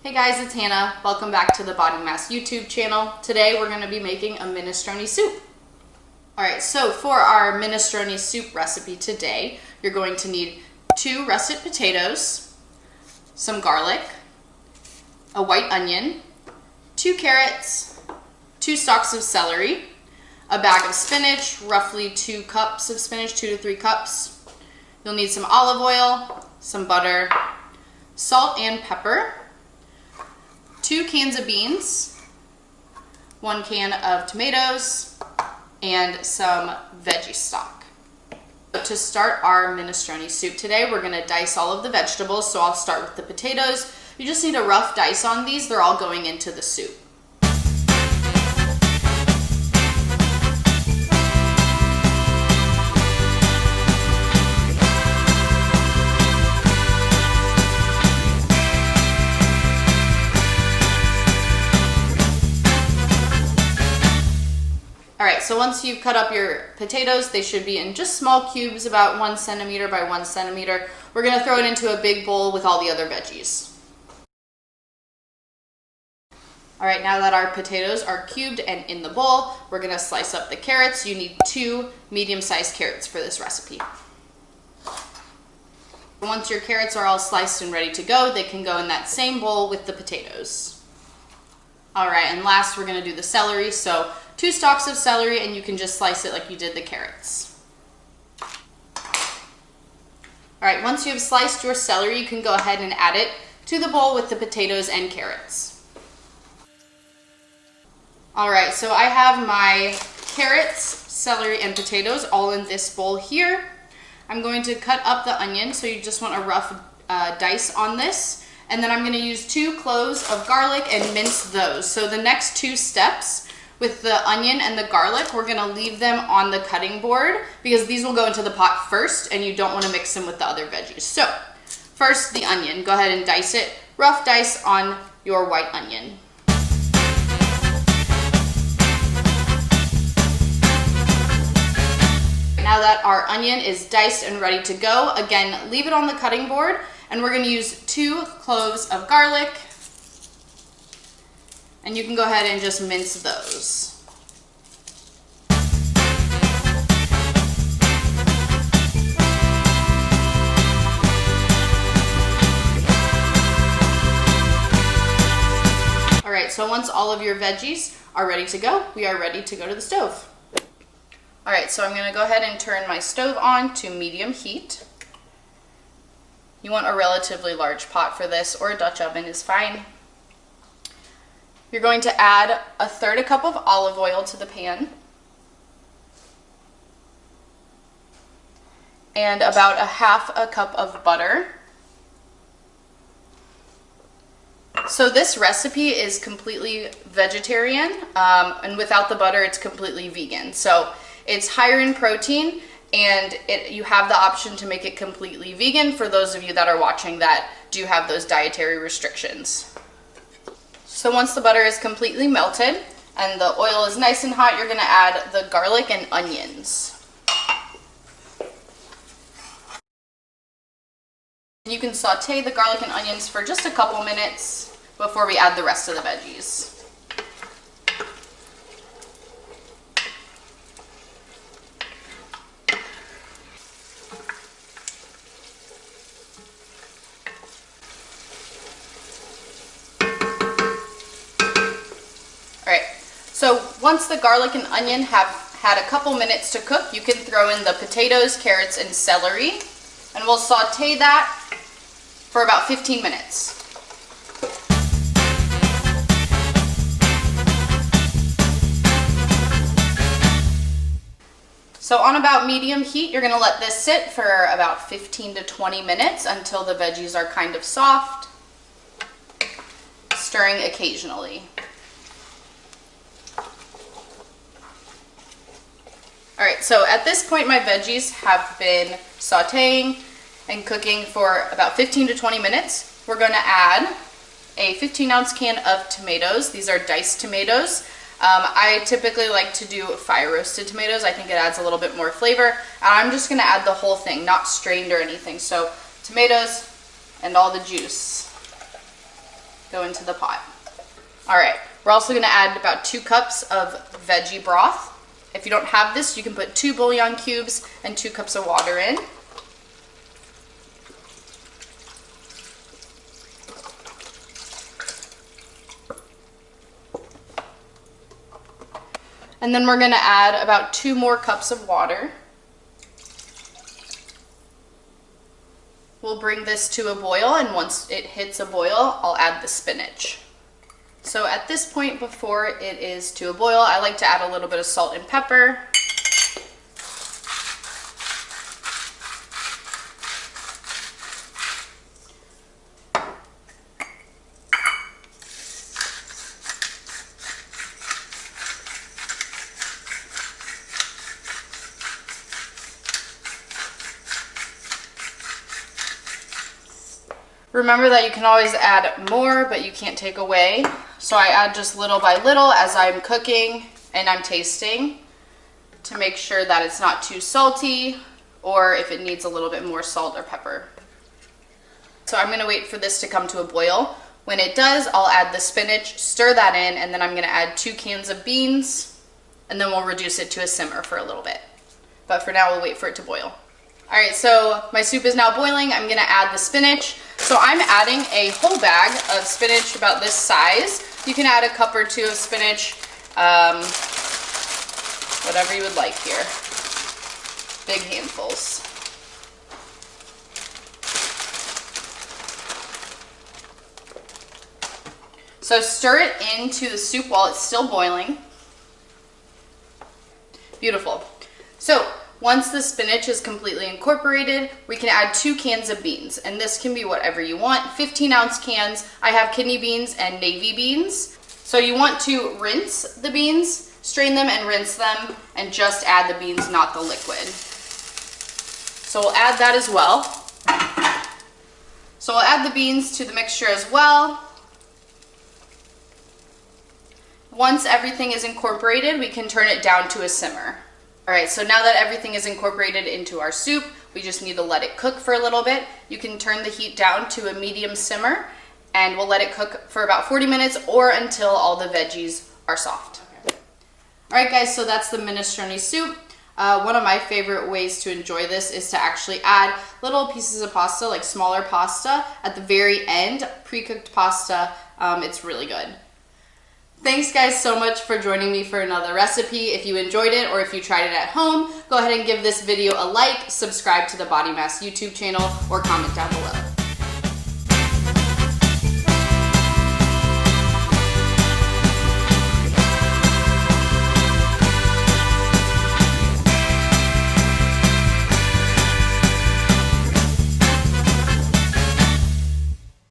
Hey guys, it's Hannah. Welcome back to the Bodymass YouTube channel. Today we're going to be making a minestrone soup. Alright, so for our minestrone soup recipe today, you're going to need 2 russet potatoes, some garlic, a white onion, 2 carrots, 2 stalks of celery, a bag of spinach, roughly 2 cups of spinach, 2 to 3 cups. You'll need some olive oil, some butter, salt and pepper, 2 cans of beans, 1 can of tomatoes, and some veggie stock. To start our minestrone soup today, we're going to dice all of the vegetables. So I'll start with the potatoes. You just need a rough dice on these. They're all going into the soup. Alright, so once you've cut up your potatoes, they should be in just small cubes, about 1 centimeter by 1 centimeter. We're going to throw it into a big bowl with all the other veggies. Alright, now that our potatoes are cubed and in the bowl, we're going to slice up the carrots. You need 2 medium-sized carrots for this recipe. Once your carrots are all sliced and ready to go, they can go in that same bowl with the potatoes. Alright, and last we're going to do the celery. So 2 stalks of celery, and you can just slice it like you did the carrots. Alright, once you have sliced your celery, you can go ahead and add it to the bowl with the potatoes and carrots. Alright, so I have my carrots, celery, and potatoes all in this bowl here. I'm going to cut up the onion, so you just want a rough dice on this. And then I'm going to use 2 cloves of garlic and mince those. So the next 2 steps with the onion and the garlic, we're going to leave them on the cutting board because these will go into the pot first and you don't want to mix them with the other veggies. So first, the onion. Go ahead and dice it. Rough dice on your white onion. Now that our onion is diced and ready to go, again, leave it on the cutting board, and we're going to use 2 cloves of garlic, and you can go ahead and just mince those. Alright, so once all of your veggies are ready to go, we are ready to go to the stove. Alright, so I'm going to go ahead and turn my stove on to medium heat. You want a relatively large pot for this, or a Dutch oven is fine. You're going to add 1/3 cup of olive oil to the pan. And about 1/2 cup of butter. So this recipe is completely vegetarian, and without the butter it's completely vegan. So it's higher in protein, and you have the option to make it completely vegan for those of you that are watching that do have those dietary restrictions. So once the butter is completely melted and the oil is nice and hot, you're going to add the garlic and onions. You can saute the garlic and onions for just a couple minutes before we add the rest of the veggies. Alright, so once the garlic and onion have had a couple minutes to cook, you can throw in the potatoes, carrots, and celery, and we'll saute that for about 15 minutes. So on about medium heat, you're going to let this sit for about 15 to 20 minutes until the veggies are kind of soft, stirring occasionally. Alright, so at this point my veggies have been sauteing and cooking for about 15 to 20 minutes. We're going to add a 15-ounce can of tomatoes. These are diced tomatoes. I typically like to do fire roasted tomatoes. I think it adds a little bit more flavor. And I'm just going to add the whole thing, not strained or anything. So tomatoes and all the juice. go into the pot. All right, we're also gonna add about 2 cups of veggie broth. If you don't have this, you can put 2 bouillon cubes and 2 cups of water in. And then we're gonna add about 2 more cups of water. We'll bring this to a boil, and once it hits a boil, I'll add the spinach. So at this point, before it is to a boil, I like to add a little bit of salt and pepper. Remember that you can always add more, but you can't take away. So I add just little by little as I'm cooking and I'm tasting to make sure that it's not too salty or if it needs a little bit more salt or pepper. So I'm gonna wait for this to come to a boil. When it does, I'll add the spinach, stir that in, and then I'm gonna add 2 cans of beans, and then we'll reduce it to a simmer for a little bit. But for now, we'll wait for it to boil. All right, so my soup is now boiling. I'm gonna add the spinach. So I'm adding a whole bag of spinach about this size. You can add a cup or 2 of spinach, whatever you would like here. Big handfuls. So stir it into the soup while it's still boiling. Beautiful. So once the spinach is completely incorporated, we can add 2 cans of beans, and this can be whatever you want. 15-ounce cans. I have kidney beans and navy beans. So you want to rinse the beans, strain them and rinse them, and just add the beans, not the liquid. So we'll add that as well. So we'll add the beans to the mixture as well. Once everything is incorporated, we can turn it down to a simmer. All right, so now that everything is incorporated into our soup, we just need to let it cook for a little bit. You can turn the heat down to a medium simmer, and we'll let it cook for about 40 minutes or until all the veggies are soft. Okay. All right, guys, so that's the minestrone soup. One of my favorite ways to enjoy this is to actually add little pieces of pasta, like smaller pasta, at the very end, pre-cooked pasta. It's really good. Thanks guys so much for joining me for another recipe. If you enjoyed it or if you tried it at home, go ahead and give this video a like, subscribe to the Bodymass YouTube channel, or comment down below.